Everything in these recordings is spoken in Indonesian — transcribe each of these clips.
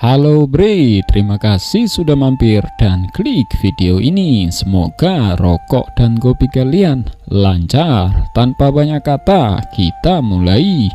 Halo Bre, terima kasih sudah mampir dan klik video ini. Semoga rokok dan kopi kalian lancar. Tanpa banyak kata, kita mulai.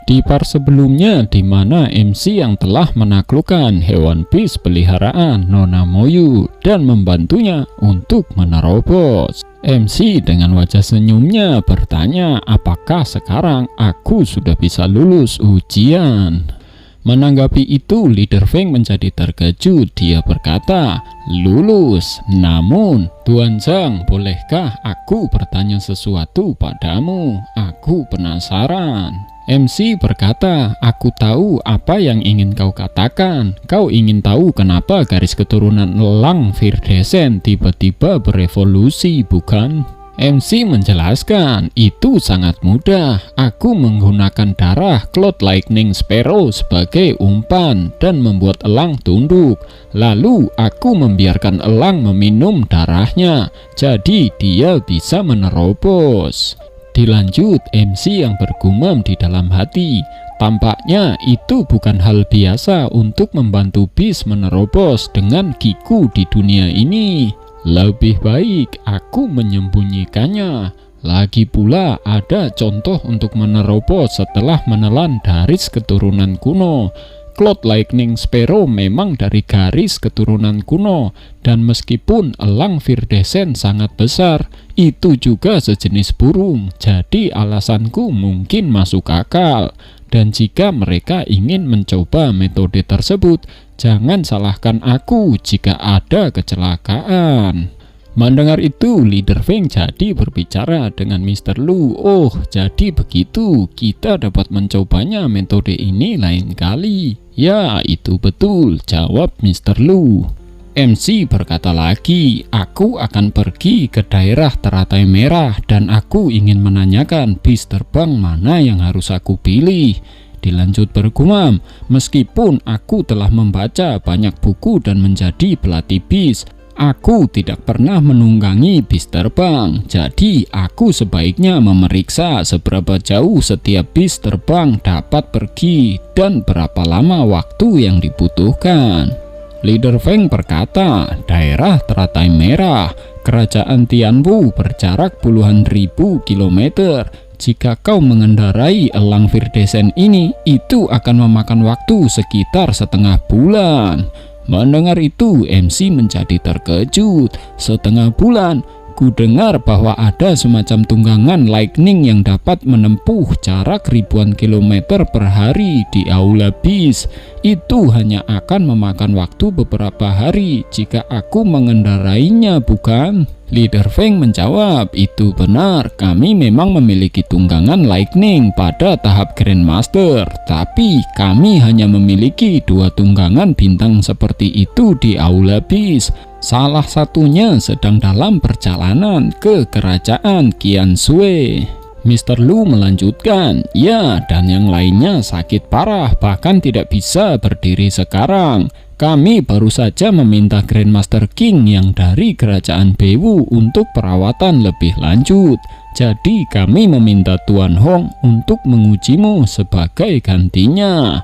Di part sebelumnya, di mana MC yang telah menaklukkan hewan bis peliharaan Nona Moyu dan membantunya untuk menerobos. MC dengan wajah senyumnya bertanya, apakah sekarang aku sudah bisa lulus ujian? Menanggapi itu, Leader Feng menjadi terkejut. Dia berkata, lulus. Namun, Tuan Zhang, bolehkah aku bertanya sesuatu padamu? Aku penasaran. MC berkata, aku tahu apa yang ingin kau katakan. Kau ingin tahu kenapa garis keturunan elang Virdesen tiba-tiba berevolusi, bukan? MC menjelaskan, itu sangat mudah. Aku menggunakan darah Cloud Lightning Sparrow sebagai umpan dan membuat elang tunduk. Lalu aku membiarkan elang meminum darahnya, jadi dia bisa menerobos. Dilanjut, MC yang bergumam di dalam hati, tampaknya itu bukan hal biasa untuk membantu bis menerobos dengan Kiku di dunia ini. Lebih baik aku menyembunyikannya. Lagi pula ada contoh untuk menerobos setelah menelan garis keturunan kuno. Cloud Lightning Sparrow memang dari garis keturunan kuno, dan meskipun elang Virdesen sangat besar, itu juga sejenis burung, jadi alasanku mungkin masuk akal. Dan jika mereka ingin mencoba metode tersebut, jangan salahkan aku jika ada kecelakaan. Mendengar itu, Leader Feng jadi berbicara dengan Mr. Lu. Oh, jadi begitu, kita dapat mencobanya metode ini lain kali. Ya, itu betul, jawab Mr. Lu. MC berkata lagi, aku akan pergi ke daerah teratai merah dan aku ingin menanyakan bis terbang mana yang harus aku pilih. Dilanjut bergumam, meskipun aku telah membaca banyak buku dan menjadi pelatih bis, aku tidak pernah menunggangi bis terbang. Jadi aku sebaiknya memeriksa seberapa jauh setiap bis terbang dapat pergi dan berapa lama waktu yang dibutuhkan. Leader Feng berkata, daerah teratai merah kerajaan Tianwu berjarak puluhan ribu kilometer. Jika kau mengendarai elang Virdesen ini, itu akan memakan waktu sekitar setengah bulan. Mendengar itu, MC menjadi terkejut. Setengah bulan? Ku dengar bahwa ada semacam tunggangan lightning yang dapat menempuh jarak ribuan kilometer per hari di aula bis. Itu hanya akan memakan waktu beberapa hari jika aku mengendarainya, bukan? Leader Feng menjawab, itu benar, kami memang memiliki tunggangan lightning pada tahap Grandmaster, tapi kami hanya memiliki 2 tunggangan bintang seperti itu di aula bis. Salah satunya sedang dalam perjalanan ke kerajaan Qianshui. Mr. Lu melanjutkan, ya, dan yang lainnya sakit parah, bahkan tidak bisa berdiri sekarang. Kami baru saja meminta Grandmaster King yang dari kerajaan Bewu untuk perawatan lebih lanjut. Jadi kami meminta Tuan Hong untuk mengujimu sebagai gantinya.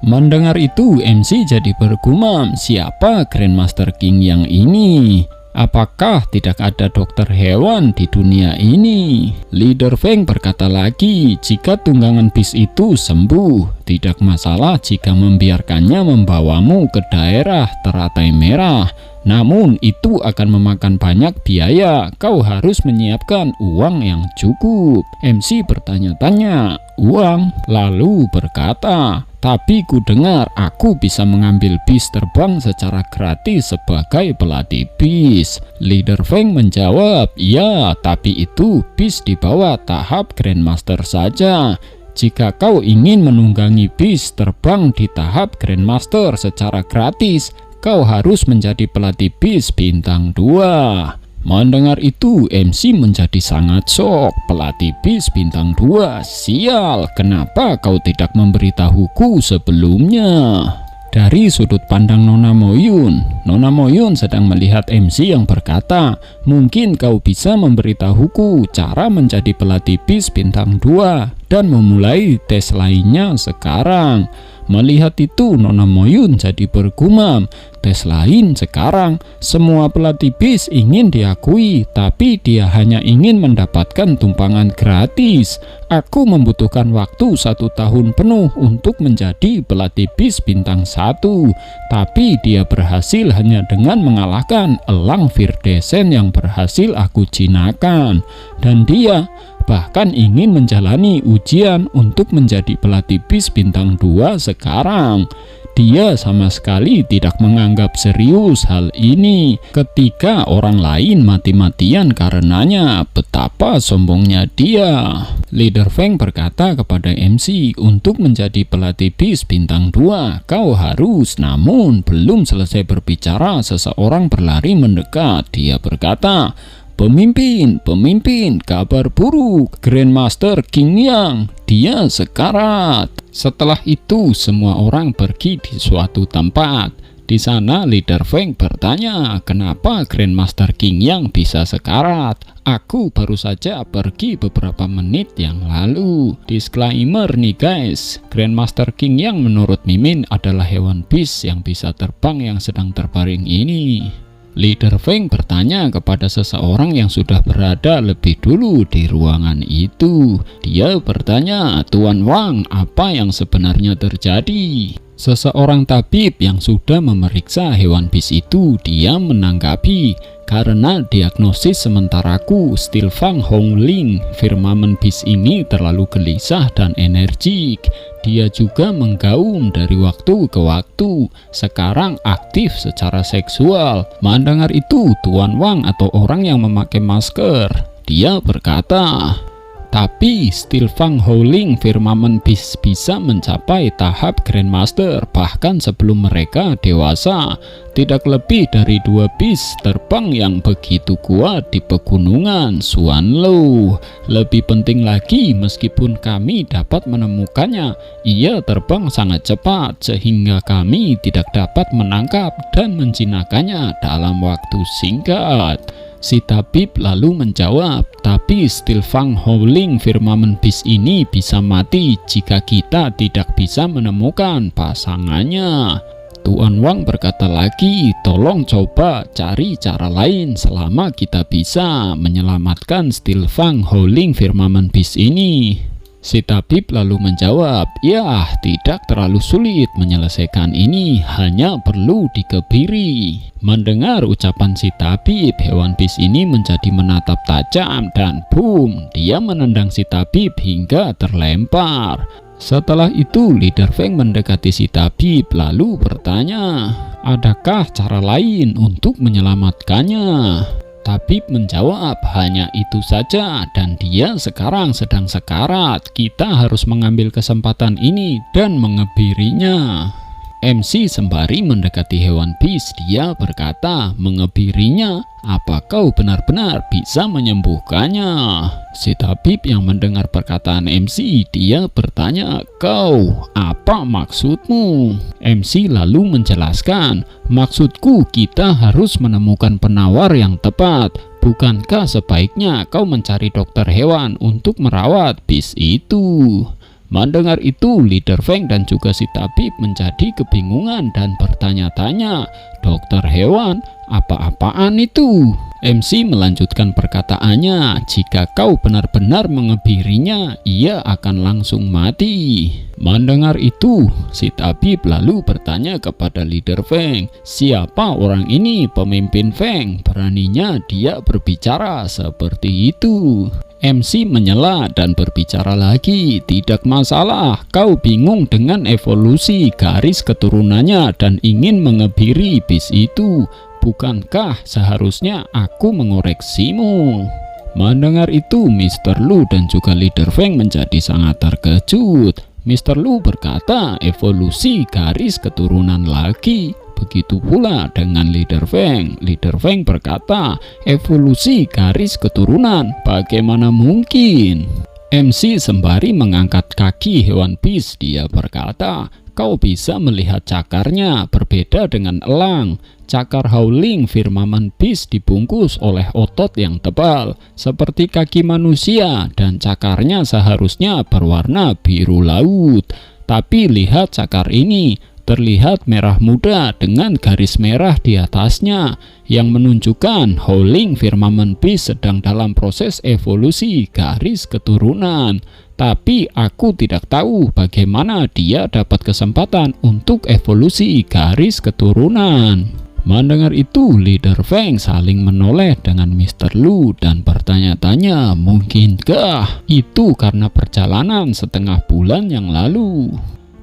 Mendengar itu, MC jadi bergumam, siapa Grandmaster King yang ini? Apakah tidak ada dokter hewan di dunia ini? Leader Feng berkata lagi, jika tunggangan bis itu sembuh, tidak masalah jika membiarkannya membawamu ke daerah teratai merah. Namun itu akan memakan banyak biaya, kau harus menyiapkan uang yang cukup. MC bertanya-tanya, uang? Lalu berkata, tapi ku dengar aku bisa mengambil bis terbang secara gratis sebagai pelatih bis. Leader Feng menjawab, ya, tapi itu bis di bawah tahap Grandmaster saja. Jika kau ingin menunggangi bis terbang di tahap Grandmaster secara gratis, kau harus menjadi pelatih bis bintang 2. Mendengar itu, MC menjadi sangat shock. Pelatih bis bintang 2, sial, kenapa kau tidak memberitahuku sebelumnya? Dari sudut pandang Nona Moyun sedang melihat MC yang berkata, mungkin kau bisa memberitahuku cara menjadi pelatih bis bintang 2. dan memulai tes lainnya sekarang. Melihat itu, Nona Moyun jadi bergumam, tes lain sekarang. Semua pelatih bis ingin diakui, tapi dia hanya ingin mendapatkan tumpangan gratis. Aku membutuhkan waktu 1 tahun penuh untuk menjadi pelatih bis bintang 1, tapi dia berhasil hanya dengan mengalahkan Elang Firdesen yang berhasil aku jinakan. Dan dia bahkan ingin menjalani ujian untuk menjadi pelatih bis bintang 2 sekarang. Dia sama sekali tidak menganggap serius hal ini, ketika orang lain mati-matian karenanya. Betapa sombongnya dia. Leader Feng berkata kepada MC, untuk menjadi pelatih bis bintang 2 kau harus. Namun belum selesai berbicara, seseorang berlari mendekat. Dia berkata, Pemimpin, kabar buruk, Grandmaster King Yang, dia sekarat. Setelah itu semua orang pergi di suatu tempat. Di sana Leader Feng bertanya, kenapa Grandmaster King Yang bisa sekarat? Aku baru saja pergi beberapa menit yang lalu. Disclaimer nih guys, Grandmaster King Yang menurut Mimin adalah hewan bis yang bisa terbang yang sedang terbaring ini. Leader Feng bertanya kepada seseorang yang sudah berada lebih dulu di ruangan itu. Dia bertanya, Tuan Wang, apa yang sebenarnya terjadi? Seseorang tabib yang sudah memeriksa hewan bis itu, dia menanggapi, karena diagnosis sementaraku, Stilfang Hongling, firmamen bis ini terlalu gelisah dan energik. Dia juga menggaum dari waktu ke waktu, sekarang aktif secara seksual. Mendengar itu, Tuan Wang atau orang yang memakai masker, dia berkata, tapi Stilfang Howling firmamen bis bisa mencapai tahap Grandmaster bahkan sebelum mereka dewasa. Tidak lebih dari 2 bis terbang yang begitu kuat di pegunungan Suanlo. Lebih penting lagi, meskipun kami dapat menemukannya, ia terbang sangat cepat sehingga kami tidak dapat menangkap dan menjinakkannya dalam waktu singkat. Si tabib lalu menjawab, tapi Stilfang Howling firmamen bis ini bisa mati jika kita tidak bisa menemukan pasangannya. Tuan Wang berkata lagi, tolong coba cari cara lain selama kita bisa menyelamatkan Stilfang Howling firmamen bis ini. Si tabib lalu menjawab, ya tidak terlalu sulit menyelesaikan ini, hanya perlu dikebiri. Mendengar ucapan si tabib, hewan bis ini menjadi menatap tajam dan boom, dia menendang si tabib hingga terlempar. Setelah itu Leader Feng mendekati si tabib lalu bertanya, adakah cara lain untuk menyelamatkannya? Tabib menjawab, hanya itu saja dan dia sekarang sedang sekarat. Kita harus mengambil kesempatan ini dan mengebirinya. MC sembari mendekati hewan bis, dia berkata, mengebirinya? Apa kau benar-benar bisa menyembuhkannya? Si tabib yang mendengar perkataan MC, dia bertanya, kau, apa maksudmu? MC lalu menjelaskan, maksudku kita harus menemukan penawar yang tepat. Bukankah sebaiknya kau mencari dokter hewan untuk merawat bis itu? Mendengar itu, Leader Feng dan juga si tabib menjadi kebingungan dan bertanya-tanya, dokter hewan, apa-apaan itu? MC melanjutkan perkataannya, jika kau benar-benar mengebirinya, ia akan langsung mati. Mendengar itu, si tabib lalu bertanya kepada Leader Feng, siapa orang ini pemimpin Feng? Beraninya dia berbicara seperti itu. MC menyela dan berbicara lagi, tidak masalah, kau bingung dengan evolusi garis keturunannya dan ingin mengebiri bis itu. Bukankah seharusnya aku mengoreksimu? Mendengar itu, Mr. Lu dan juga Leader Feng menjadi sangat terkejut. Mr. Lu berkata, evolusi garis keturunan lagi. Begitu pula dengan Leader Feng. Leader Feng berkata, evolusi garis keturunan, bagaimana mungkin? MC sembari mengangkat kaki hewan bis, dia berkata, kau bisa melihat cakarnya berbeda dengan elang. Cakar Howling Firmament Beast dibungkus oleh otot yang tebal seperti kaki manusia dan cakarnya seharusnya berwarna biru laut. Tapi lihat cakar ini, terlihat merah muda dengan garis merah di atasnya yang menunjukkan Howling Firmament Beast sedang dalam proses evolusi garis keturunan. Tapi aku tidak tahu bagaimana dia dapat kesempatan untuk evolusi garis keturunan. Mendengar itu, Leader Feng saling menoleh dengan Mr. Lu dan bertanya-tanya, mungkinkah itu karena perjalanan setengah bulan yang lalu?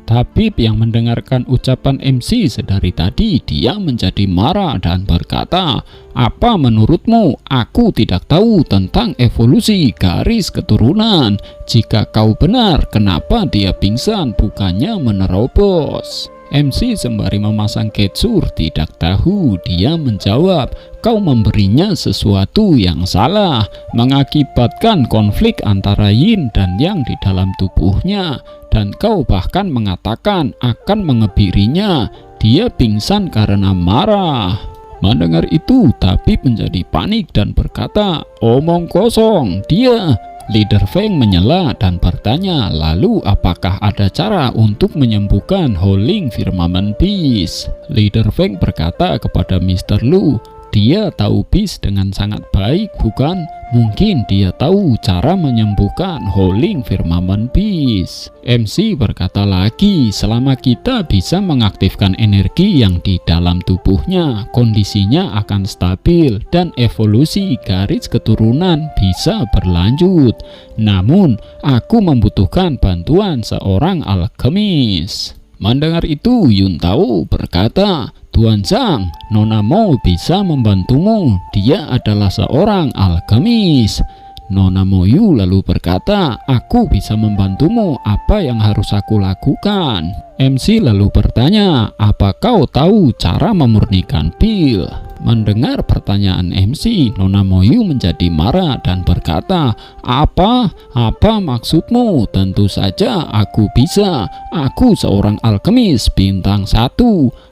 Tapi yang mendengarkan ucapan MC sedari tadi, dia menjadi marah dan berkata, apa menurutmu? Aku tidak tahu tentang evolusi garis keturunan. Jika kau benar, kenapa dia pingsan bukannya menerobos? MC sembari memasang ketsur tidak tahu. Dia menjawab, kau memberinya sesuatu yang salah, mengakibatkan konflik antara yin dan yang di dalam tubuhnya, dan kau bahkan mengatakan akan mengebirinya. Dia pingsan karena marah. Mendengar itu, Tabib menjadi panik dan berkata, omong kosong, dia. Leader Feng menyela dan bertanya, lalu apakah ada cara untuk menyembuhkan Howling Firmament Beast? Leader Feng berkata kepada Mr. Lu, dia tahu Beast dengan sangat baik, bukan? Mungkin dia tahu cara menyembuhkan Howling Firmament Beast. MC berkata lagi, selama kita bisa mengaktifkan energi yang di dalam tubuhnya, kondisinya akan stabil dan evolusi garis keturunan bisa berlanjut. Namun, aku membutuhkan bantuan seorang alkemis. Mendengar itu, Yuntao berkata, Tuan Zhang, Nona Mo bisa membantumu. Dia adalah seorang alkemis. Nona Moyu lalu berkata, aku bisa membantumu. Apa yang harus aku lakukan? MC lalu bertanya, apa kau tahu cara memurnikan pil? Mendengar pertanyaan MC, Nona Moyu menjadi marah dan berkata, Apa maksudmu? Tentu saja aku bisa. Aku seorang alkemis bintang 1.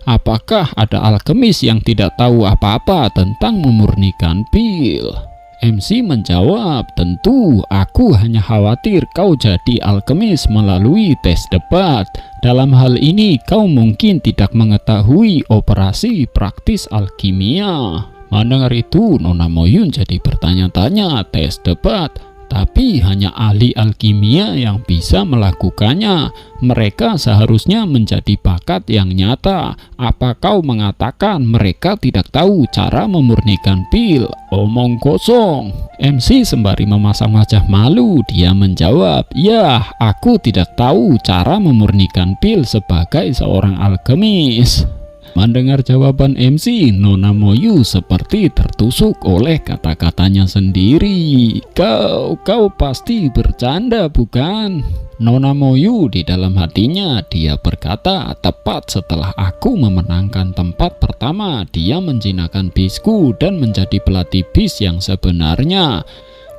Apakah ada alkemis yang tidak tahu apa-apa tentang memurnikan pil? MC menjawab, tentu, aku hanya khawatir kau jadi alkemis melalui tes debat. Dalam hal ini kau mungkin tidak mengetahui operasi praktis alkimia. Mendengar itu, Nona Moyun jadi bertanya-tanya, tes debat, tapi hanya ahli alkimia yang bisa melakukannya. Mereka seharusnya menjadi bakat yang nyata. Apa kau mengatakan mereka tidak tahu cara memurnikan pil? Omong kosong. MC sembari memasang wajah malu, dia menjawab, ya, aku tidak tahu cara memurnikan pil sebagai seorang alkemis. Mendengar jawaban MC, Nona Moyu seperti tertusuk oleh kata-katanya sendiri. Kau pasti bercanda, bukan? Nona Moyu di dalam hatinya, dia berkata, tepat setelah aku memenangkan tempat pertama, dia menjinakkan bisku dan menjadi pelatih bis yang sebenarnya.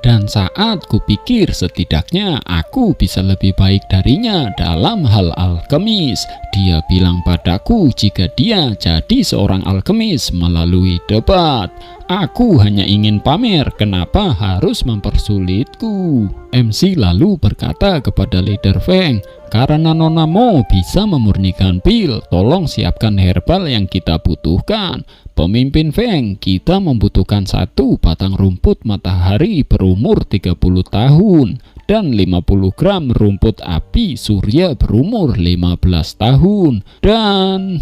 Dan saat kupikir setidaknya aku bisa lebih baik darinya dalam hal alkemis, dia bilang padaku jika dia jadi seorang alkemis melalui debat. Aku hanya ingin pamer, kenapa harus mempersulitku? MC lalu berkata kepada Leader Feng, karena Nona Mo bisa memurnikan pil, tolong siapkan herbal yang kita butuhkan. Pemimpin Feng, kita membutuhkan 1 batang rumput matahari berumur 30 tahun dan 50 gram rumput api surya berumur 15 tahun. Dan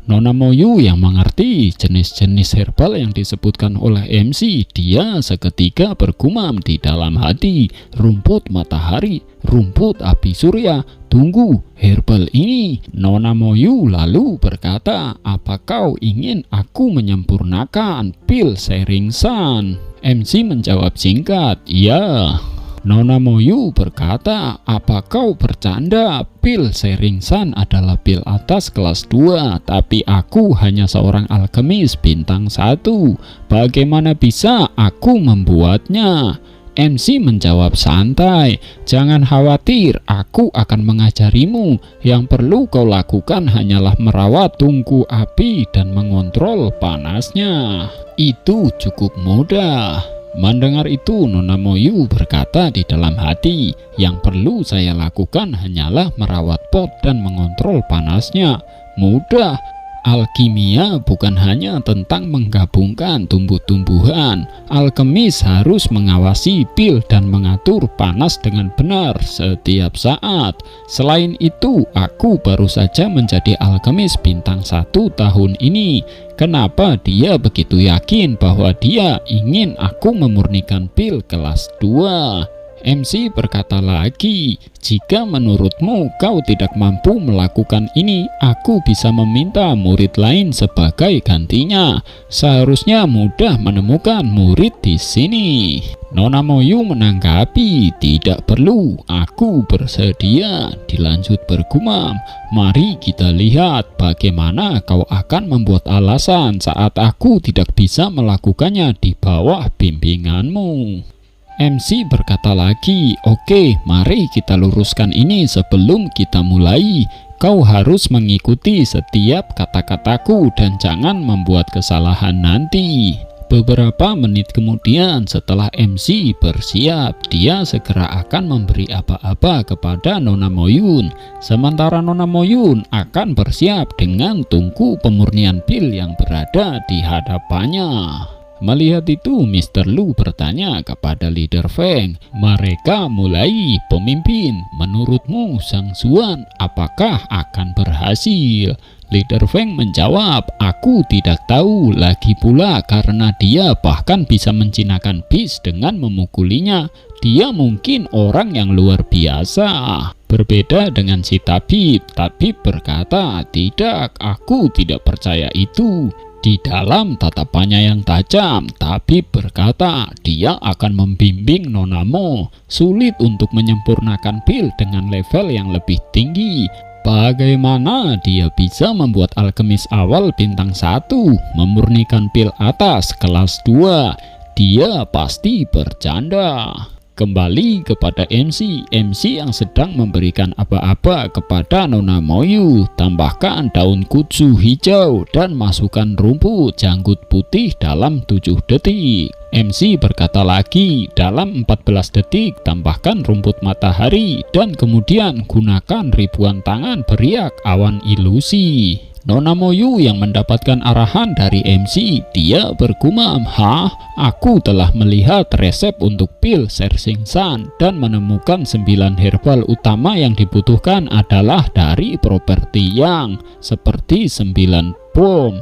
Nona Moyu yang mengerti jenis-jenis herbal yang disebutkan oleh MC, dia seketika bergumam di dalam hati, rumput matahari, rumput api surya, tunggu, herbal ini. Nona Moyu lalu berkata, apa kau ingin aku menyempurnakan pil Sharing Sun? MC menjawab singkat, ya. Nona Moyu berkata, apa kau bercanda? Pil Sharing Sun adalah pil atas kelas 2, tapi aku hanya seorang alkemis bintang 1. Bagaimana bisa aku membuatnya? MC menjawab santai, "Jangan khawatir, aku akan mengajarimu. Yang perlu kau lakukan hanyalah merawat tungku api dan mengontrol panasnya. Itu cukup mudah." Mendengar itu, Nona Moyu berkata di dalam hati, "Yang perlu saya lakukan hanyalah merawat pot dan mengontrol panasnya. Mudah. Alkimia bukan hanya tentang menggabungkan tumbuh-tumbuhan. Alkemis harus mengawasi pil dan mengatur panas dengan benar setiap saat. Selain itu, aku baru saja menjadi alkemis bintang 1 tahun ini. Kenapa dia begitu yakin bahwa dia ingin aku memurnikan pil kelas 2? MC berkata lagi, "Jika menurutmu kau tidak mampu melakukan ini, aku bisa meminta murid lain sebagai gantinya. Seharusnya mudah menemukan murid di sini." Nona Moyu menanggapi, "Tidak perlu, aku bersedia." Dilanjut bergumam, "Mari kita lihat bagaimana kau akan membuat alasan saat aku tidak bisa melakukannya di bawah bimbinganmu." MC berkata lagi, "Oke, mari kita luruskan ini sebelum kita mulai. Kau harus mengikuti setiap kata-kataku dan jangan membuat kesalahan nanti." Beberapa menit kemudian setelah MC bersiap, dia segera akan memberi aba-aba kepada Nona Moyun. Sementara Nona Moyun akan bersiap dengan tungku pemurnian pil yang berada di hadapannya. Melihat itu, Mr. Lu bertanya kepada Leader Feng, "Mereka mulai, pemimpin. Menurutmu Sang Zuan apakah akan berhasil?" Leader Feng menjawab, "Aku tidak tahu, lagi pula karena dia bahkan bisa menjinakkan bis dengan memukulinya. Dia mungkin orang yang luar biasa." Berbeda dengan si tabib berkata, "Tidak, aku tidak percaya itu." Di dalam tatapannya yang tajam, tabib berkata dia akan membimbing Nona Mo. Sulit untuk menyempurnakan pil dengan level yang lebih tinggi. Bagaimana dia bisa membuat alkemis awal bintang 1 memurnikan pil atas kelas 2? Dia pasti bercanda. Kembali kepada MC yang sedang memberikan aba-aba kepada Nona Moyu. Tambahkan daun kudzu hijau dan masukkan rumput janggut putih dalam 7 detik. MC berkata lagi, "Dalam 14 detik tambahkan rumput matahari dan kemudian gunakan ribuan tangan beriak awan ilusi." Nona Moyu yang mendapatkan arahan dari MC, dia bergumam, "Hah? Aku telah melihat resep untuk pil Sersing San dan menemukan 9 herbal utama yang dibutuhkan adalah dari properti yang seperti 9 bom.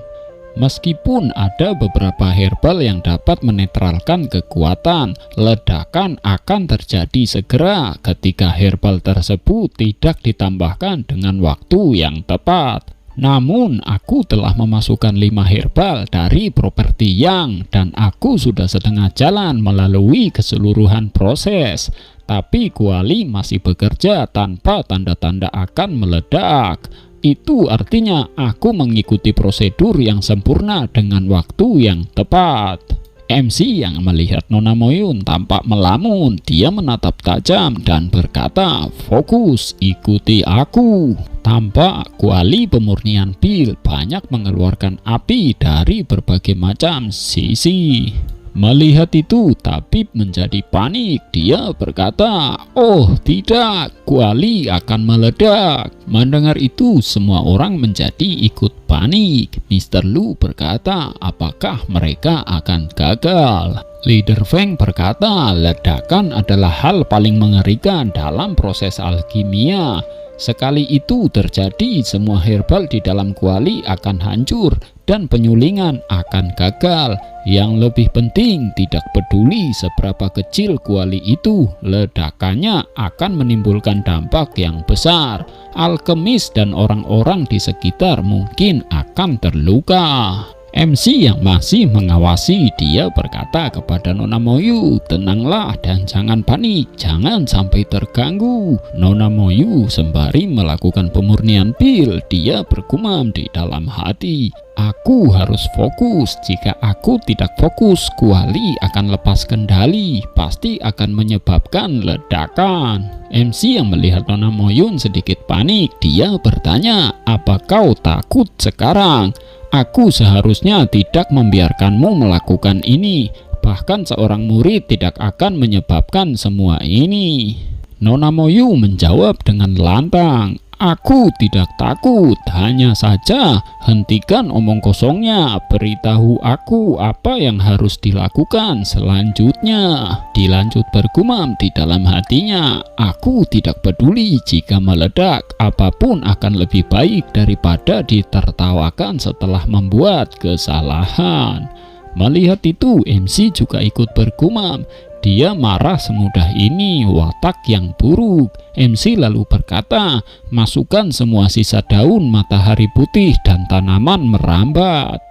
Meskipun ada beberapa herbal yang dapat menetralkan kekuatan, ledakan akan terjadi segera ketika herbal tersebut tidak ditambahkan dengan waktu yang tepat. Namun aku telah memasukkan 5 herbal dari properti yang dan aku sudah setengah jalan melalui keseluruhan proses. Tapi kuali masih bekerja tanpa tanda-tanda akan meledak. Itu artinya aku mengikuti prosedur yang sempurna dengan waktu yang tepat." MC yang melihat Nona Moyun tampak melamun. Dia menatap tajam dan berkata, "Fokus, ikuti aku." Tampak kuali pemurnian pil banyak mengeluarkan api dari berbagai macam sisi. Melihat itu, tabib menjadi panik. Dia berkata, "Oh tidak, kuali akan meledak." Mendengar itu, semua orang menjadi ikut panik. Mr. Lu berkata, "Apakah mereka akan gagal?" Leader Feng berkata, "Ledakan adalah hal paling mengerikan dalam proses alkimia. Sekali itu terjadi, semua herbal di dalam kuali akan hancur dan penyulingan akan gagal. Yang lebih penting, tidak peduli seberapa kecil kuali itu, ledakannya akan menimbulkan dampak yang besar. Alkemis dan orang-orang di sekitar mungkin akan terluka." MC yang masih mengawasi, dia berkata kepada Nona Moyu, "Tenanglah dan jangan panik, jangan sampai terganggu." Nona Moyu sembari melakukan pemurnian pil, dia bergumam di dalam hati, Aku harus fokus. Jika aku tidak fokus, kuali akan lepas kendali, pasti akan menyebabkan ledakan. MC yang melihat Nona Moyun sedikit panik, dia bertanya, "Apa kau takut sekarang? Aku seharusnya tidak membiarkanmu melakukan ini. Bahkan seorang murid tidak akan menyebabkan semua ini." Nona Moyun menjawab dengan lantang, "Aku tidak takut, hanya saja hentikan omong kosongnya, beritahu aku apa yang harus dilakukan selanjutnya." Dilanjut bergumam di dalam hatinya, "Aku tidak peduli jika meledak, apapun akan lebih baik daripada ditertawakan setelah membuat kesalahan." Melihat itu, MC juga ikut bergumam, "Dia marah semudah ini, watak yang buruk." MC lalu berkata, "Masukkan semua sisa daun, matahari putih, dan tanaman merambat."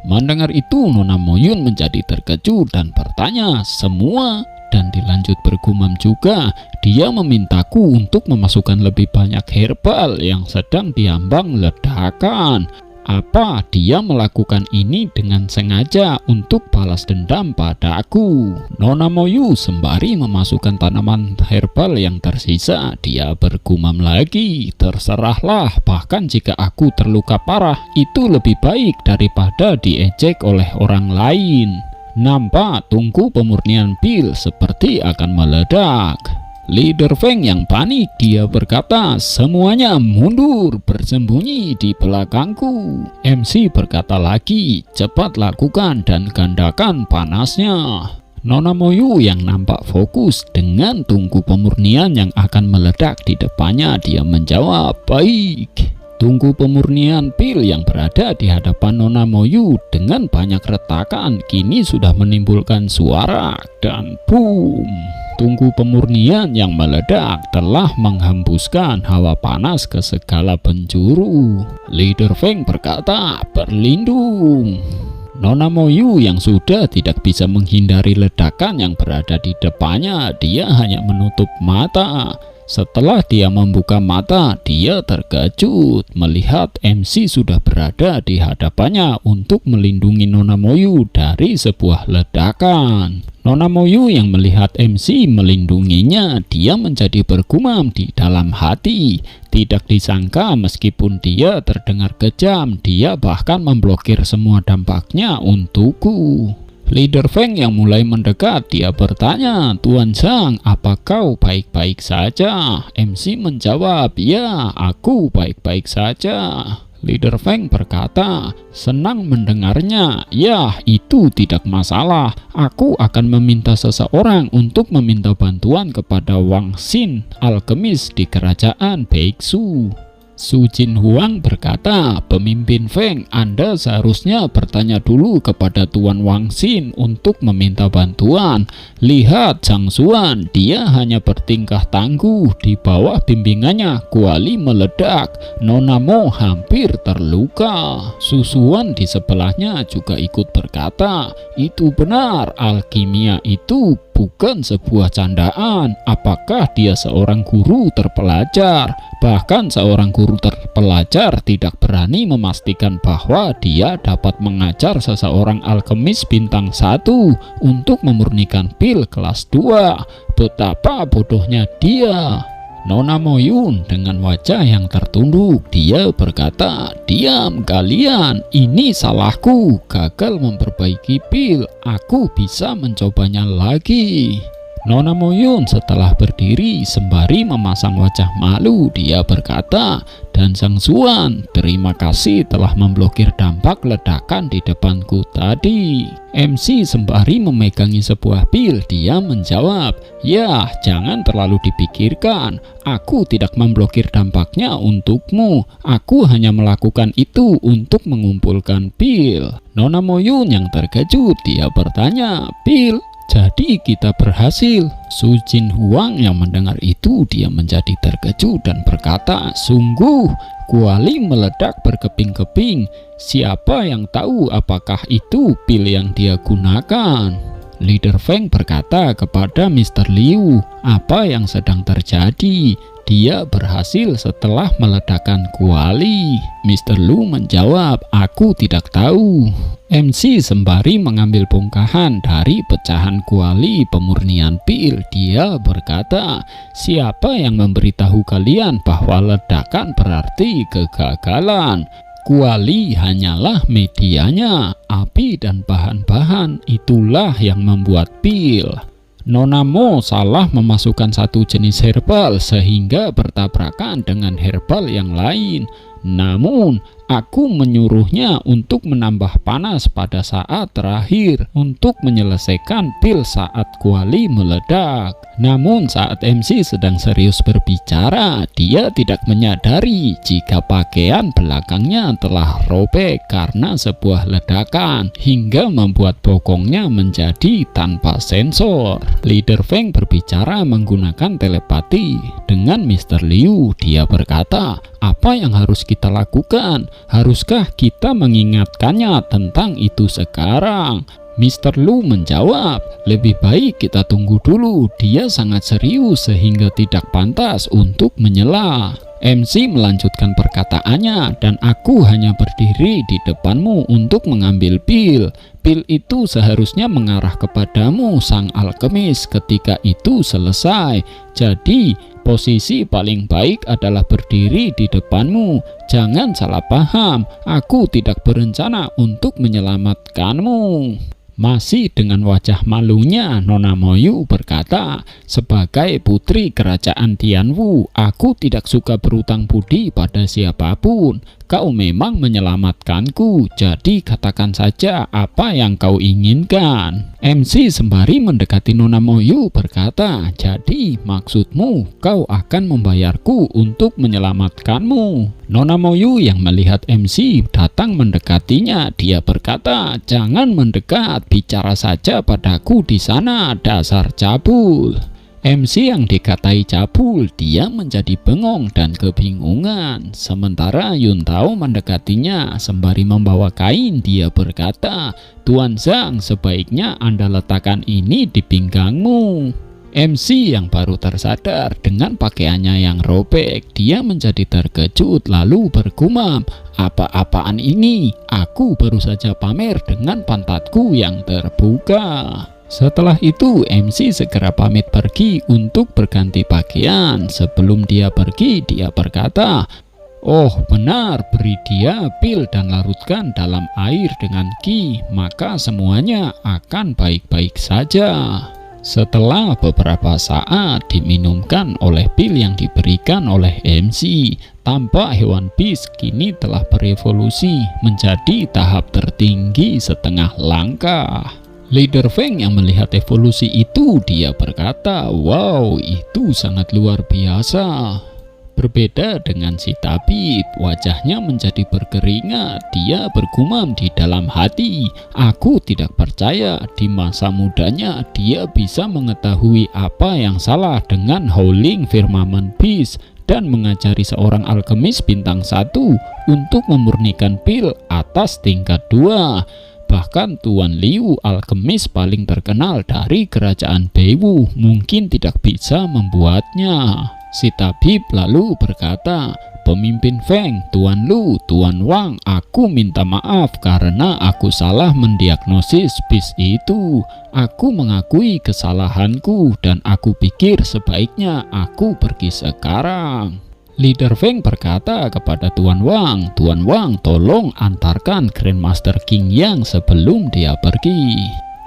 Mendengar itu, Nona Moyun menjadi terkejut dan bertanya, "Semua?" Dan dilanjut bergumam juga, "Dia memintaku untuk memasukkan lebih banyak herbal yang sedang diambang ledakan. Apa dia melakukan ini dengan sengaja untuk balas dendam padaku?" Nona Moyun sembari memasukkan tanaman herbal yang tersisa, dia bergumam lagi, "Terserahlah, bahkan jika aku terluka parah, itu lebih baik daripada diejek oleh orang lain." Nampak tungku pemurnian pil seperti akan meledak. Leader Feng yang panik, dia berkata, "Semuanya mundur, bersembunyi di belakangku." MC berkata lagi, "Cepat lakukan dan gandakan panasnya." Nona Moyun yang nampak fokus dengan tungku pemurnian yang akan meledak di depannya, dia menjawab, "Baik." Tungku pemurnian pil yang berada di hadapan Nona Moyun dengan banyak retakan kini sudah menimbulkan suara dan boom. Tungku pemurnian yang meledak telah menghembuskan hawa panas ke segala penjuru. Leader Feng berkata, "Berlindung." Nona Moyun yang sudah tidak bisa menghindari ledakan yang berada di depannya, dia hanya menutup mata. Setelah dia membuka mata, dia terkejut melihat MC sudah berada di hadapannya untuk melindungi Nona Moyun dari sebuah ledakan. Nona Moyun yang melihat MC melindunginya, dia menjadi bergumam di dalam hati. Tidak disangka meskipun dia terdengar kejam, dia bahkan memblokir semua dampaknya untukku. Leader Feng yang mulai mendekat, dia bertanya, "Tuan Zhang, apa kau baik-baik saja?" MC menjawab, "Ya, aku baik-baik saja." Leader Feng berkata, "Senang mendengarnya. Ya, itu tidak masalah. Aku akan meminta seseorang untuk meminta bantuan kepada Wang Xin, alkemis di kerajaan Baeksu." Su Jin Huang berkata, "Pemimpin Feng, Anda seharusnya bertanya dulu kepada Tuan Wang Xin untuk meminta bantuan. Lihat Zhang Xuan, dia hanya bertingkah tangguh. Di bawah bimbingannya, kuali meledak. Nona Mo hampir terluka." Su Xuan di sebelahnya juga ikut berkata, "Itu benar, alkimia itu bukan sebuah candaan. Apakah dia seorang guru terpelajar? Bahkan seorang guru terpelajar tidak berani memastikan bahwa dia dapat mengajar seseorang alkemis bintang 1 untuk memurnikan pil kelas 2. Betapa bodohnya dia." Nona Moyun dengan wajah yang tertunduk, dia berkata, "Diam kalian, ini salahku, gagal memperbaiki pil. Aku bisa mencobanya lagi." Nona Moyun setelah berdiri sembari memasang wajah malu, dia berkata, "Dan Zhang Xuan, terima kasih telah memblokir dampak ledakan di depanku tadi." MC sembari memegangi sebuah pil, dia menjawab, "Ya, jangan terlalu dipikirkan. Aku tidak memblokir dampaknya untukmu. Aku hanya melakukan itu untuk mengumpulkan pil." Nona Moyun yang terkejut, dia bertanya, "Pil? Jadi kita berhasil?" Su Jin Huang yang mendengar itu, dia menjadi terkejut dan berkata, "Sungguh, kuali meledak berkeping-keping. Siapa yang tahu apakah itu pil yang dia gunakan?" Leader Feng berkata kepada Mr. Liu, "Apa yang sedang terjadi?" dia berhasil setelah meledakkan kuali? Mr. Lu menjawab, aku tidak tahu. MC sembari mengambil bongkahan dari pecahan kuali pemurnian pil. Dia berkata, siapa yang memberitahu kalian bahwa ledakan berarti kegagalan? Kuali hanyalah medianya, api dan bahan-bahan itulah yang membuat pil. Nona Mo salah memasukkan satu jenis herbal sehingga bertabrakan dengan herbal yang lain. Namun, aku menyuruhnya untuk menambah panas pada saat terakhir untuk menyelesaikan pil saat kuali meledak. Namun saat MC sedang serius berbicara, dia tidak menyadari jika pakaian belakangnya telah robek karena sebuah ledakan hingga membuat bokongnya menjadi tanpa sensor. Leader Feng berbicara menggunakan telepati dengan Mr. Liu. Dia berkata, apa yang harus kita lakukan? Haruskah kita mengingatkannya tentang itu sekarang? Mr. Lu menjawab, lebih baik kita tunggu dulu. Dia sangat serius sehingga tidak pantas untuk menyela. MC melanjutkan perkataannya, dan aku hanya berdiri di depanmu untuk mengambil pil. Pil itu seharusnya mengarah kepadamu, sang alkemis, ketika itu selesai. Jadi, posisi paling baik adalah berdiri di depanmu. Jangan salah paham, aku tidak berencana untuk menyelamatkanmu. Masih dengan wajah malunya, Nona Moyu berkata, sebagai putri kerajaan Tianwu, aku tidak suka berutang budi pada siapapun. Kau memang menyelamatkanku, jadi katakan saja apa yang kau inginkan. MC sembari mendekati Nona Moyu berkata, jadi maksudmu kau akan membayarku untuk menyelamatkanmu? Nona Moyu yang melihat MC datang mendekatinya, dia berkata, jangan mendekat, bicara saja padaku di sana, dasar cabul. MC yang dikatai cabul, dia menjadi bengong dan kebingungan. Sementara Yun Tao mendekatinya sembari membawa kain. Dia berkata, Tuan Zhang, sebaiknya Anda letakkan ini di pinggangmu. MC yang baru tersadar dengan pakaiannya yang robek, dia menjadi terkejut lalu bergumam, apa-apaan ini? Aku baru saja pamer dengan pantatku yang terbuka. Setelah itu MC segera pamit pergi untuk berganti pakaian. Sebelum dia pergi, dia berkata, oh benar, beri dia pil dan larutkan dalam air dengan qi, maka semuanya akan baik-baik saja. Setelah beberapa saat diminumkan oleh pil yang diberikan oleh MC, tampak hewan bis kini telah berevolusi menjadi tahap tertinggi setengah langkah. Leader Feng yang melihat evolusi itu, dia berkata, wow, itu sangat luar biasa. Berbeda dengan si tabib, wajahnya menjadi berkeringat. Dia bergumam di dalam hati, aku tidak percaya di masa mudanya dia bisa mengetahui apa yang salah dengan Howling Firmament Beast dan mengajari seorang alkemis bintang 1 untuk memurnikan pil atas tingkat 2. Bahkan Tuan Liu, alkemis paling terkenal dari kerajaan Beiwu, mungkin tidak bisa membuatnya. Si tabib lalu berkata, pemimpin Feng, Tuan Lu, Tuan Wang, aku minta maaf karena aku salah mendiagnosis bis itu. Aku mengakui kesalahanku dan aku pikir sebaiknya aku pergi sekarang. Leader Feng berkata kepada Tuan Wang, tolong antarkan Grandmaster King Yang sebelum dia pergi.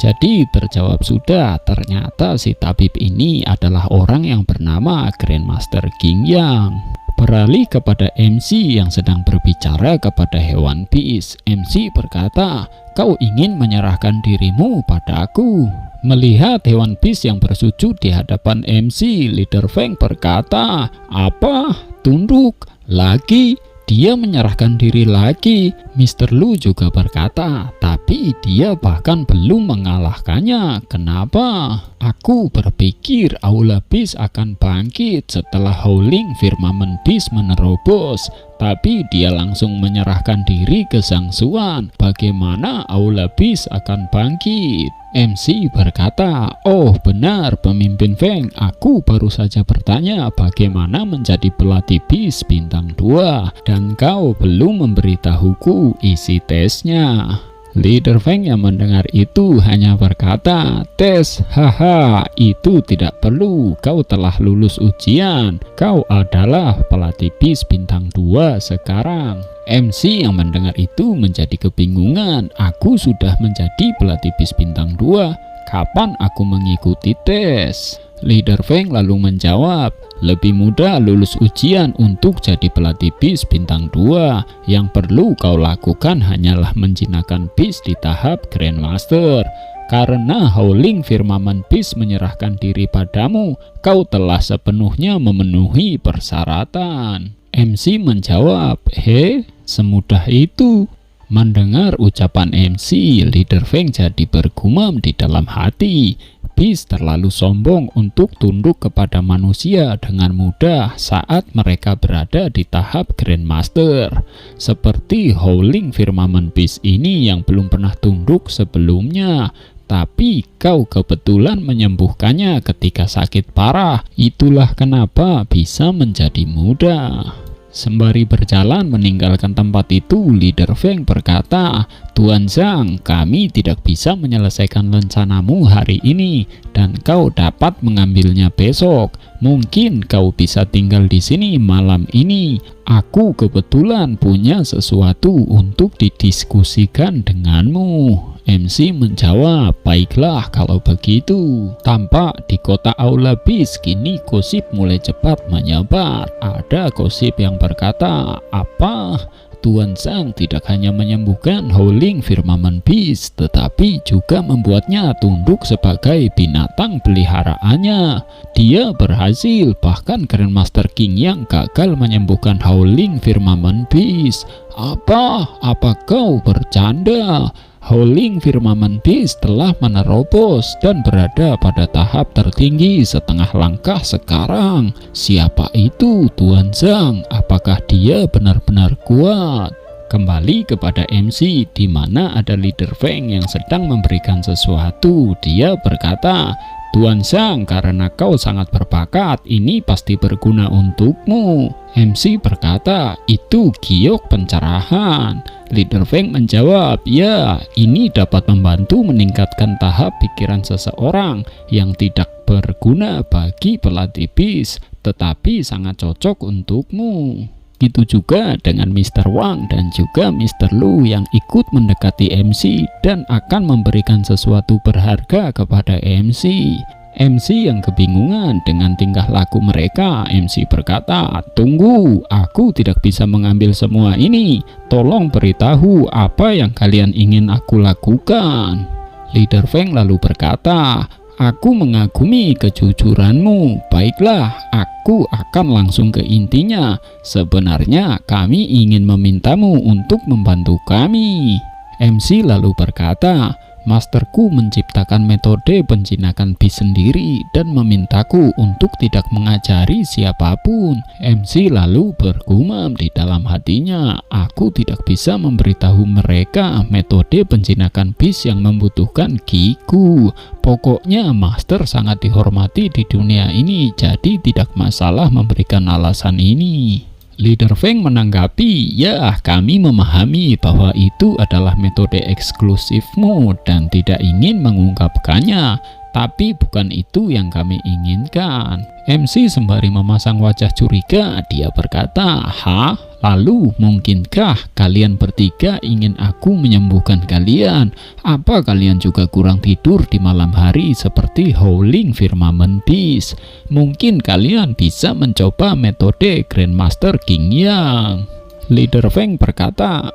Jadi terjawab sudah, ternyata si tabib ini adalah orang yang bernama Grandmaster King Yang. Beralih kepada MC yang sedang berbicara kepada hewan bis. MC berkata, kau ingin menyerahkan dirimu padaku. Melihat hewan bis yang bersujud di hadapan MC, Leader Feng berkata, apa? Tunduk lagi? Dia menyerahkan diri lagi. Mr. Lu juga berkata, tapi dia bahkan belum mengalahkannya. Kenapa? Aku berpikir Aula Beast akan bangkit setelah Howling Firmament Beast menerobos. Tapi dia langsung menyerahkan diri ke Sang Xuan. Bagaimana Aula Beast akan bangkit? MC berkata, "Oh benar pemimpin Feng, aku baru saja bertanya bagaimana menjadi pelatih Beast bintang 2 dan kau belum memberitahuku isi tesnya." Leader Feng yang mendengar itu hanya berkata, "Tes, haha, itu tidak perlu, kau telah lulus ujian, kau adalah pelatih Beast bintang 2 sekarang." MC yang mendengar itu menjadi kebingungan, "Aku sudah menjadi pelatih Beast bintang 2, kapan aku mengikuti tes?" Leader Feng lalu menjawab, "Lebih mudah lulus ujian untuk jadi pelatih Beast bintang 2. Yang perlu kau lakukan hanyalah menjinakkan Beast di tahap Grandmaster. Karena Howling Firmament Beast menyerahkan diri padamu, kau telah sepenuhnya memenuhi persyaratan." MC menjawab, "He, semudah itu?" Mendengar ucapan MC, Leader Feng jadi bergumam di dalam hati. Beast terlalu sombong untuk tunduk kepada manusia dengan mudah saat mereka berada di tahap Grandmaster. Seperti Howling Firmament Beast ini yang belum pernah tunduk sebelumnya. Tapi kau kebetulan menyembuhkannya ketika sakit parah. Itulah kenapa bisa menjadi mudah. Sembari berjalan meninggalkan tempat itu, Leader Feng berkata, "Tuan Zhang, kami tidak bisa menyelesaikan rencanamu hari ini dan kau dapat mengambilnya besok. Mungkin kau bisa tinggal di sini malam ini. Aku kebetulan punya sesuatu untuk didiskusikan denganmu." MC menjawab, "Baiklah kalau begitu." Tampak di kota Aula Beast kini gosip mulai cepat menyebar. Ada gosip yang berkata, "Apa? Tuan Zhang tidak hanya menyembuhkan Howling Firmament Beast, tetapi juga membuatnya tunduk sebagai binatang peliharaannya. Dia berhasil, bahkan Grandmaster King yang gagal menyembuhkan Howling Firmament Beast." Apa kau bercanda? Howling Firmament Beast telah menerobos dan berada pada tahap tertinggi setengah langkah sekarang. Siapa itu Tuan Zhang? Apakah dia benar-benar kuat? Kembali kepada MC, di mana ada Leader Feng yang sedang memberikan sesuatu. Dia berkata, "Tuan Zhang, karena kau sangat berbakat, ini pasti berguna untukmu." MC berkata, "Itu giok pencerahan." Leader Feng menjawab, "Ya, ini dapat membantu meningkatkan tahap pikiran seseorang yang tidak berguna bagi pelatih Beast, tetapi sangat cocok untukmu." Itu juga dengan Mr. Wang dan juga Mr. Lu yang ikut mendekati MC dan akan memberikan sesuatu berharga kepada MC. MC yang kebingungan dengan tingkah laku mereka. MC berkata, "Tunggu, aku tidak bisa mengambil semua ini. Tolong beritahu apa yang kalian ingin aku lakukan." Leader Feng lalu berkata, "Aku mengagumi kejujuranmu. Baiklah, aku akan langsung ke intinya. Sebenarnya kami ingin memintamu untuk membantu kami." MC lalu berkata, "Masterku menciptakan metode penjinakan Beast sendiri dan memintaku untuk tidak mengajari siapapun." MC lalu bergumam di dalam hatinya, "Aku tidak bisa memberitahu mereka metode penjinakan Beast yang membutuhkan Kiku. Pokoknya Master sangat dihormati di dunia ini, jadi tidak masalah memberikan alasan ini." Leader Feng menanggapi, "Ya, kami memahami bahwa itu adalah metode eksklusifmu dan tidak ingin mengungkapkannya, tapi bukan itu yang kami inginkan." MC sembari memasang wajah curiga, dia berkata, "Hah? Lalu mungkinkah kalian bertiga ingin aku menyembuhkan kalian? Apa kalian juga kurang tidur di malam hari seperti Howling Firmament Beast? Mungkin kalian bisa mencoba metode Grandmaster King Yang." Leader Feng berkata,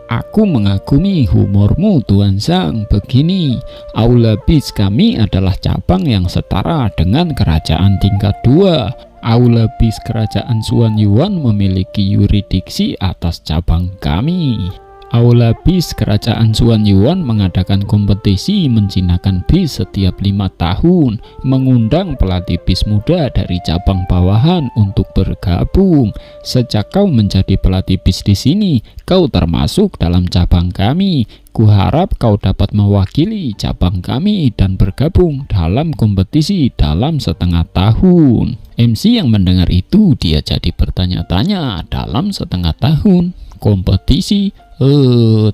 Aku mengagumi humormu Tuan Zhang. Begini, Aula Beast kami adalah cabang yang setara dengan kerajaan tingkat 2. Aula Beast kerajaan Xuan Yuan memiliki yurisdiksi atas cabang kami. Aula BIS Kerajaan Xuan Yuan mengadakan kompetisi menjinakkan BIS setiap 5 tahun, mengundang pelatih BIS muda dari cabang bawahan untuk bergabung. Sejak kau menjadi pelatih BIS di sini, kau termasuk dalam cabang kami. Kuharap kau dapat mewakili cabang kami dan bergabung dalam kompetisi dalam setengah tahun. MC yang mendengar itu dia jadi bertanya-tanya, dalam setengah tahun kompetisi?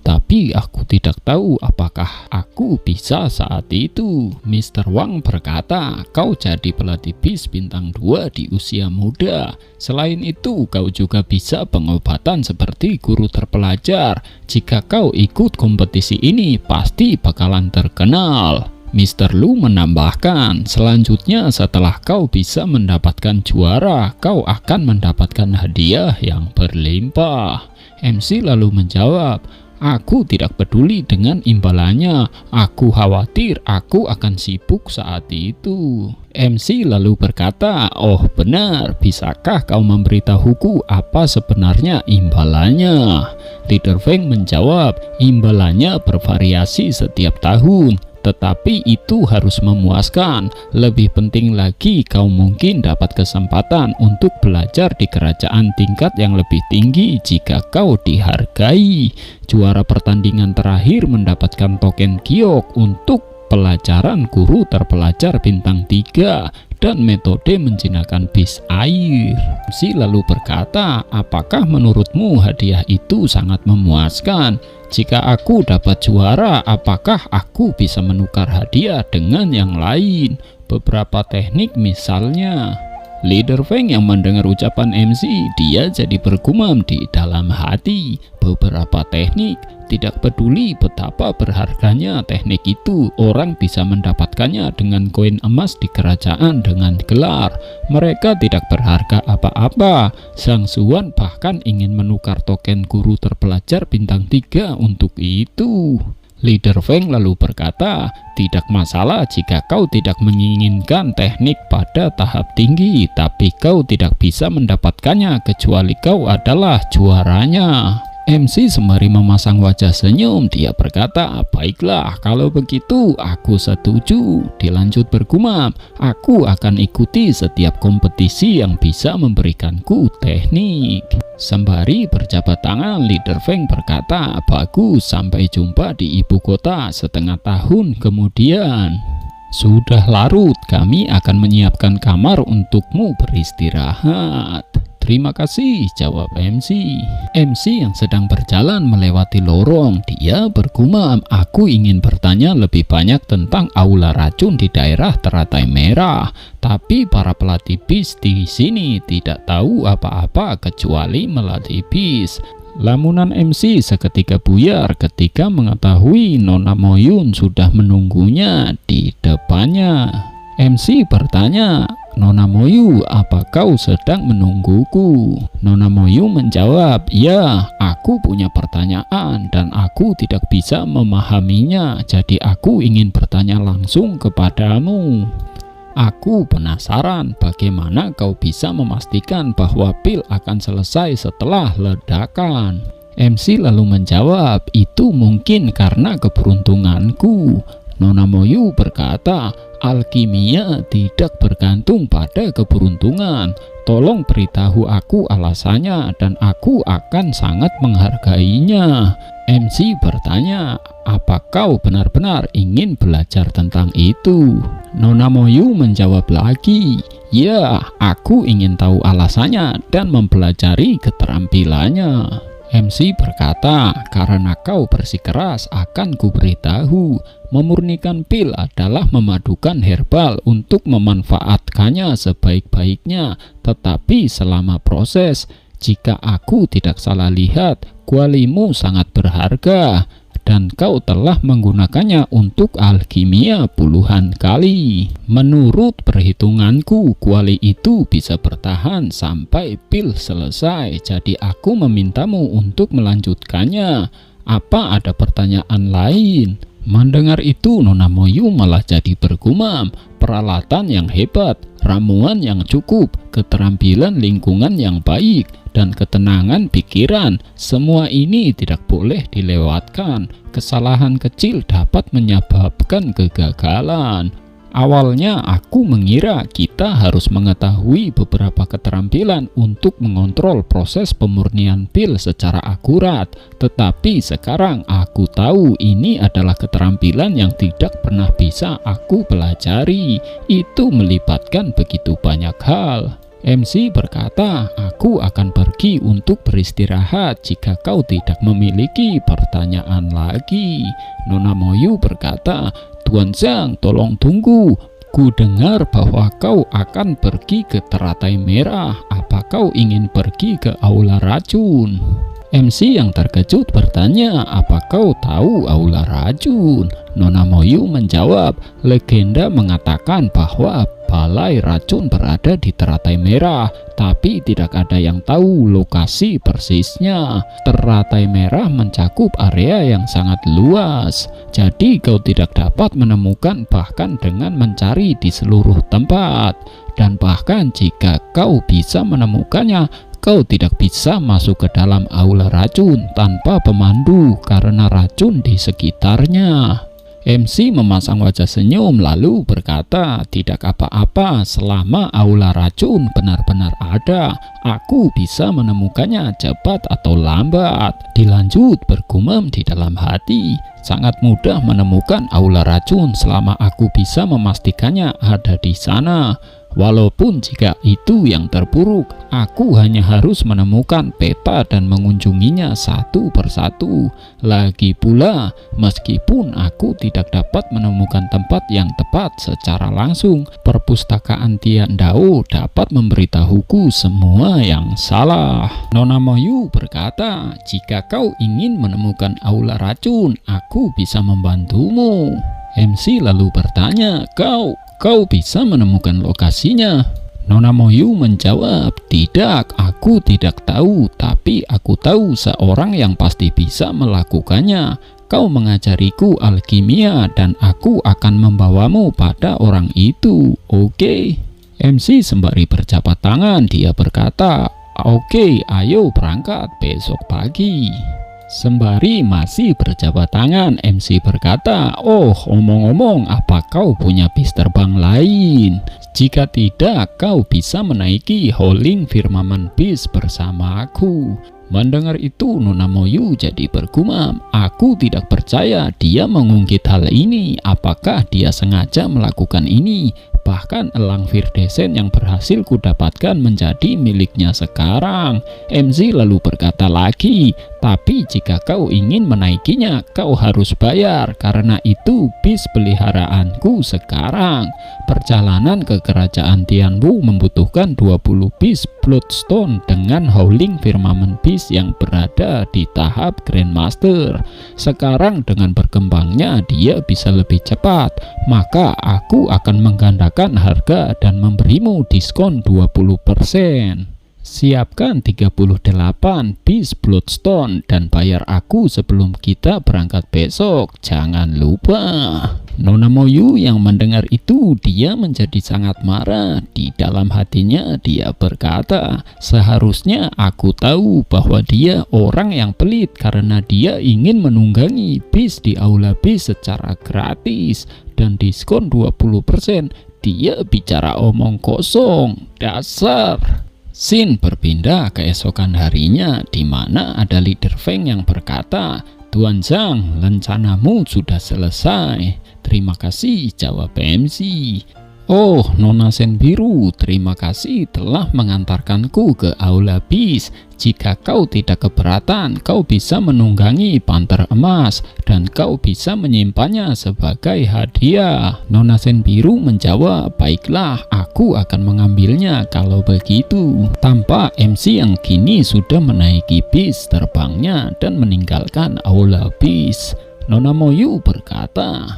Tapi aku tidak tahu apakah aku bisa saat itu. Mr. Wang berkata, kau jadi pelatih BIS bintang 2 di usia muda. Selain itu, kau juga bisa pengobatan seperti guru terpelajar. Jika kau ikut kompetisi ini, pasti bakalan terkenal. Mr. Lu menambahkan, selanjutnya setelah kau bisa mendapatkan juara, kau akan mendapatkan hadiah yang berlimpah. MC lalu menjawab, aku tidak peduli dengan imbalannya, aku khawatir aku akan sibuk saat itu. MC lalu berkata, oh benar, bisakah kau memberitahuku apa sebenarnya imbalannya? Leader Feng menjawab, imbalannya bervariasi setiap tahun, tetapi itu harus memuaskan. Lebih penting lagi, kau mungkin dapat kesempatan untuk belajar di kerajaan tingkat yang lebih tinggi jika kau dihargai. Juara pertandingan terakhir mendapatkan token giok untuk pelajaran guru terpelajar bintang 3 dan metode menjinakkan BIS air. Si lalu berkata, apakah menurutmu hadiah itu sangat memuaskan? Jika aku dapat juara, apakah aku bisa menukar hadiah dengan yang lain? Beberapa teknik misalnya. Leader Feng yang mendengar ucapan MC, dia jadi bergumam di dalam hati. Beberapa teknik, tidak peduli betapa berharganya teknik itu, orang bisa mendapatkannya dengan koin emas di kerajaan dengan gelar. Mereka tidak berharga apa-apa. Sang Xuan bahkan ingin menukar token guru terpelajar bintang 3 untuk itu. Leader Feng lalu berkata, tidak masalah jika kau tidak menginginkan teknik pada tahap tinggi, tapi kau tidak bisa mendapatkannya kecuali kau adalah juaranya. MC sembari memasang wajah senyum, dia berkata, baiklah kalau begitu aku setuju. Dilanjut bergumam, aku akan ikuti setiap kompetisi yang bisa memberikanku teknik. Sembari berjabat tangan, Leader Feng berkata, bagus, sampai jumpa di ibu kota setengah tahun kemudian. Sudah larut, kami akan menyiapkan kamar untukmu beristirahat. Terima kasih, jawab MC. MC yang sedang berjalan melewati lorong, dia bergumam, aku ingin bertanya lebih banyak tentang aula racun di daerah teratai merah. Tapi para pelatih BIS di sini tidak tahu apa-apa kecuali melatih BIS. Lamunan MC seketika buyar ketika mengetahui Nona Moyun sudah menunggunya di depannya. MC bertanya, Nona Moyu, apa kau sedang menungguku? Nona Moyu menjawab, ya, aku punya pertanyaan dan aku tidak bisa memahaminya, jadi aku ingin bertanya langsung kepadamu. Aku penasaran bagaimana kau bisa memastikan bahwa pil akan selesai setelah ledakan. MC lalu menjawab, itu mungkin karena keberuntunganku. Nona Moyu berkata, alkimia tidak bergantung pada keberuntungan. Tolong beritahu aku alasannya dan aku akan sangat menghargainya. MC bertanya, apa kau benar-benar ingin belajar tentang itu? Nona Moyu menjawab lagi, ya, aku ingin tahu alasannya dan mempelajari keterampilannya. MC berkata, karena kau bersikeras akan kuberitahu. Memurnikan pil adalah memadukan herbal untuk memanfaatkannya sebaik-baiknya, tetapi selama proses, jika aku tidak salah lihat, kualimu sangat berharga dan kau telah menggunakannya untuk alkimia puluhan kali. Menurut perhitunganku, kuali itu bisa bertahan sampai pil selesai, jadi aku memintamu untuk melanjutkannya. Apa ada pertanyaan lain? Mendengar itu, Nona Moyu malah jadi bergumam, peralatan yang hebat, ramuan yang cukup, keterampilan lingkungan yang baik, dan ketenangan pikiran. Semua ini tidak boleh dilewatkan. Kesalahan kecil dapat menyebabkan kegagalan. Awalnya aku mengira kita harus mengetahui beberapa keterampilan untuk mengontrol proses pemurnian pil secara akurat. Tetapi sekarang aku tahu ini adalah keterampilan yang tidak pernah bisa aku pelajari. Itu melibatkan begitu banyak hal. MC berkata, aku akan pergi untuk beristirahat jika kau tidak memiliki pertanyaan lagi. Nona Moyu berkata, Tuan Zhang, tolong tunggu. Ku dengar bahwa kau akan pergi ke teratai merah. Apa kau ingin pergi ke aula racun? MC yang terkejut bertanya, apa kau tahu aula racun? Nona Moyu menjawab, legenda mengatakan bahwa balai racun berada di teratai merah, tapi tidak ada yang tahu lokasi persisnya. Teratai merah mencakup area yang sangat luas, jadi kau tidak dapat menemukan bahkan dengan mencari di seluruh tempat. Dan bahkan jika kau bisa menemukannya, kau tidak bisa masuk ke dalam aula racun tanpa pemandu karena racun di sekitarnya. MC memasang wajah senyum lalu berkata, tidak apa-apa selama aula racun benar-benar ada. Aku bisa menemukannya cepat atau lambat. Dilanjut bergumam di dalam hati, sangat mudah menemukan aula racun selama aku bisa memastikannya ada di sana. Walaupun jika itu yang terburuk, aku hanya harus menemukan peta dan mengunjunginya satu persatu. Lagi pula, meskipun aku tidak dapat menemukan tempat yang tepat secara langsung, perpustakaan Tian Dao dapat memberitahuku semua yang salah. Nona Moyu berkata, jika kau ingin menemukan aula racun, aku bisa membantumu. MC lalu bertanya, Kau bisa menemukan lokasinya? Nona Moyu menjawab, tidak, aku tidak tahu, tapi aku tahu seorang yang pasti bisa melakukannya. Kau mengajariku alkimia dan aku akan membawamu pada orang itu, oke? MC sembari berjabat tangan, dia berkata, oke, ayo berangkat besok pagi. Sembari masih berjabat tangan, MC berkata, oh, omong-omong, apa kau punya bis terbang lain? Jika tidak, kau bisa menaiki Howling Firmament bis bersama aku. Mendengar itu, Nona Moyu jadi bergumam, aku tidak percaya dia mengungkit hal ini. Apakah dia sengaja melakukan ini? Bahkan elang Virdesen yang berhasil kudapatkan menjadi miliknya sekarang. MC lalu berkata lagi, tapi jika kau ingin menaikinya, kau harus bayar karena itu bis peliharaanku sekarang. Perjalanan ke kerajaan Tianwu membutuhkan 20 bis Bloodstone dengan Howling Firmament bis yang berada di tahap Grandmaster. Sekarang dengan berkembangnya dia bisa lebih cepat, maka aku akan menggandakan harga dan memberimu diskon 20%. Siapkan 38 bis Bloodstone dan bayar aku sebelum kita berangkat besok, jangan lupa. Nona Moyu yang mendengar itu, dia menjadi sangat marah. Di dalam hatinya dia berkata, seharusnya aku tahu bahwa dia orang yang pelit karena dia ingin menunggangi bis di aula bis secara gratis dan diskon 20%. Dia bicara omong kosong, dasar. Scene berpindah keesokan harinya, di mana ada leader Feng yang berkata, Tuan Zhang, rencanamu sudah selesai. Terima kasih, jawab MC. Oh, Nona Sen Biru, terima kasih telah mengantarkanku ke aula bis. Jika kau tidak keberatan, kau bisa menunggangi panter emas dan kau bisa menyimpannya sebagai hadiah. Nona Sen Biru menjawab, baiklah, aku akan mengambilnya kalau begitu. Tampak MC yang kini sudah menaiki bis terbangnya dan meninggalkan aula bis. Nona Moyu berkata,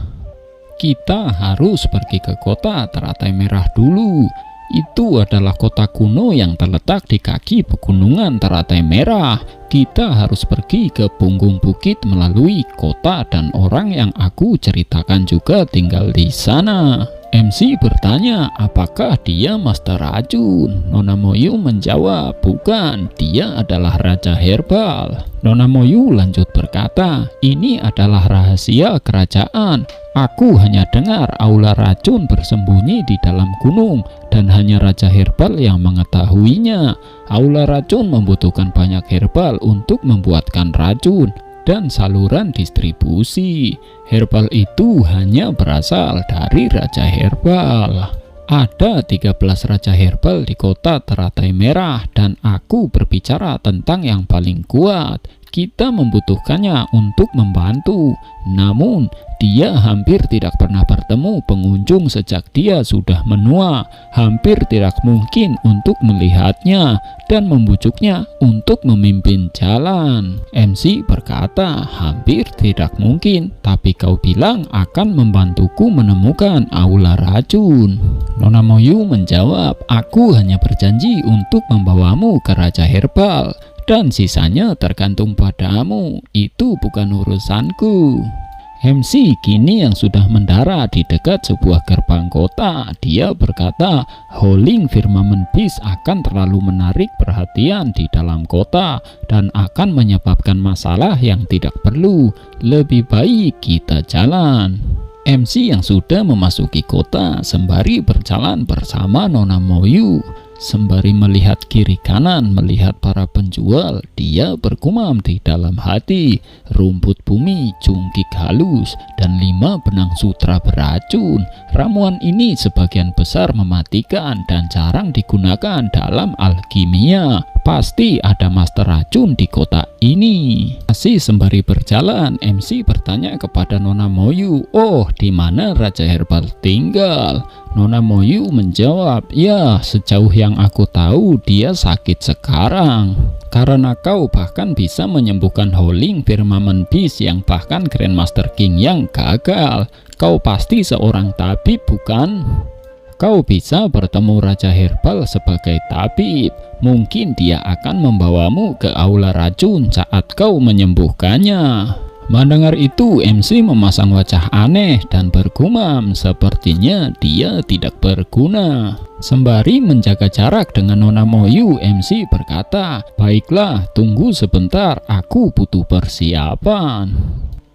kita harus pergi ke kota Teratai Merah dulu. Itu adalah kota kuno yang terletak di kaki pegunungan Teratai Merah. Kita harus pergi ke punggung bukit melalui kota dan orang yang aku ceritakan juga tinggal di sana. MC bertanya, apakah dia master racun? Nona Moyu menjawab, bukan, dia adalah raja herbal. Nona Moyu lanjut berkata, ini adalah rahasia kerajaan. Aku hanya dengar aula racun bersembunyi di dalam gunung dan hanya raja herbal yang mengetahuinya. Aula racun membutuhkan banyak herbal untuk membuatkan racun dan saluran distribusi. Herbal itu hanya berasal dari raja herbal. Ada 13 raja herbal di kota teratai merah dan aku berbicara tentang yang paling kuat. Kita membutuhkannya untuk membantu. Namun, dia hampir tidak pernah bertemu pengunjung sejak dia sudah menua. Hampir tidak mungkin untuk melihatnya dan membujuknya untuk memimpin jalan. MC berkata, hampir tidak mungkin, tapi kau bilang akan membantuku menemukan aula racun. Nona Moyu menjawab, aku hanya berjanji untuk membawamu ke raja herbal. Dan sisanya tergantung padamu, itu bukan urusanku. MC kini yang sudah mendarat di dekat sebuah gerbang kota. Dia berkata, Howling Firmament Beast akan terlalu menarik perhatian di dalam kota dan akan menyebabkan masalah yang tidak perlu. Lebih baik kita jalan. MC yang sudah memasuki kota sembari berjalan bersama Nona Moyu. Sembari melihat kiri kanan, melihat para penjual, dia bergumam di dalam hati, rumput bumi, cungkik halus, dan 5 benang sutra beracun. Ramuan ini sebagian besar mematikan dan jarang digunakan dalam alkimia. Pasti ada master racun di kota ini. Masih sembari berjalan, MC bertanya kepada Nona Moyu, oh, di mana raja herbal tinggal? Nona Moyu menjawab, ya, sejauh yang aku tahu dia sakit sekarang. Karena kau bahkan bisa menyembuhkan Howling Firmament Beast yang bahkan Grandmaster King yang gagal. Kau pasti seorang tabib, bukan? Kau bisa bertemu raja herbal sebagai tabib. Mungkin dia akan membawamu ke aula racun saat kau menyembuhkannya. Mendengar itu, MC memasang wajah aneh dan bergumam, sepertinya dia tidak berguna. Sembari menjaga jarak dengan Nona Moyu, MC berkata, baiklah, tunggu sebentar, aku butuh persiapan.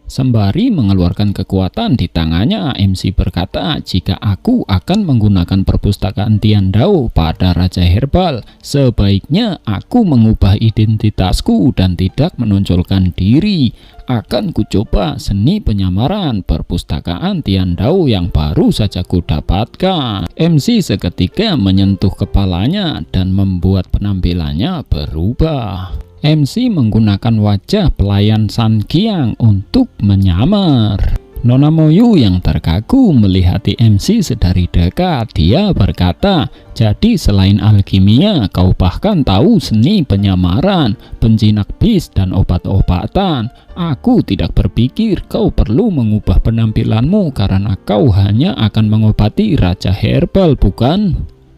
Sembari mengeluarkan kekuatan di tangannya, MC berkata, jika aku akan menggunakan perpustakaan Tiandao pada Raja Herbal, sebaiknya aku mengubah identitasku dan tidak menonjolkan diri. Akan kucoba seni penyamaran perpustakaan Tiandao yang baru saja kudapatkan. MC seketika menyentuh kepalanya dan membuat penampilannya berubah. MC menggunakan wajah pelayan San Qiang untuk menyamar. Nona Moyu yang terkagum melihat MC sedari dekat. Dia berkata, jadi selain alkimia, kau bahkan tahu seni penyamaran, penjinak bis, dan obat-obatan. Aku tidak berpikir kau perlu mengubah penampilanmu karena kau hanya akan mengobati Raja Herbal, bukan?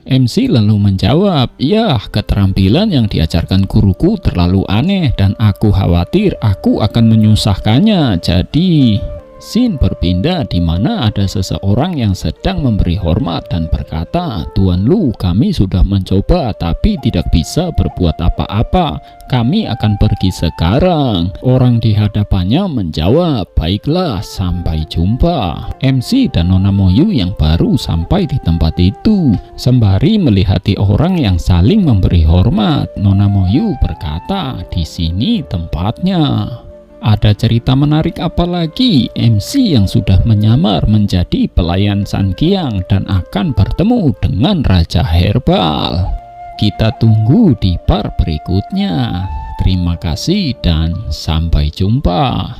MC lalu menjawab, ya, keterampilan yang diajarkan guruku terlalu aneh dan aku khawatir aku akan menyusahkannya. Jadi scene berpindah di mana ada seseorang yang sedang memberi hormat dan berkata, Tuan Lu, kami sudah mencoba tapi tidak bisa berbuat apa-apa. Kami akan pergi sekarang. Orang di hadapannya menjawab, baiklah, sampai jumpa. MC dan Nona Moyu yang baru sampai di tempat itu. Sembari melihati orang yang saling memberi hormat, Nona Moyu berkata, di sini tempatnya. Ada cerita menarik apa lagi? MC yang sudah menyamar menjadi pelayan San Qiang dan akan bertemu dengan Raja Herbal. Kita tunggu di part berikutnya. Terima kasih dan sampai jumpa.